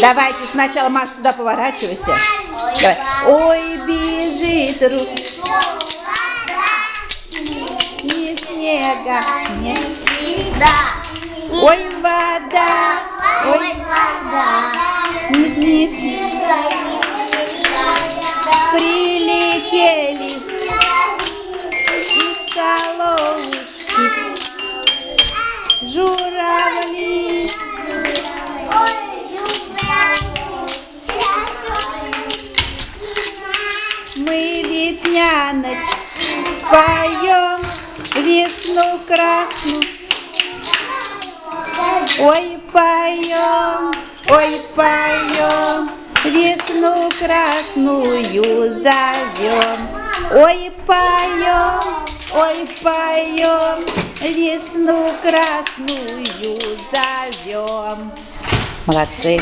Давайте сначала, Маша, сюда поворачивайся. Давай. Ой, бежит ручей, ни снега, ни звезда. Ой, вода, ой, вода, ни снега, ни звезда. Прилетели из соловушки журавли. Мы весняночку поем, весну красную. Ой, поем, весну красную зовем. Ой, поем, весну красную зовем. Молодцы.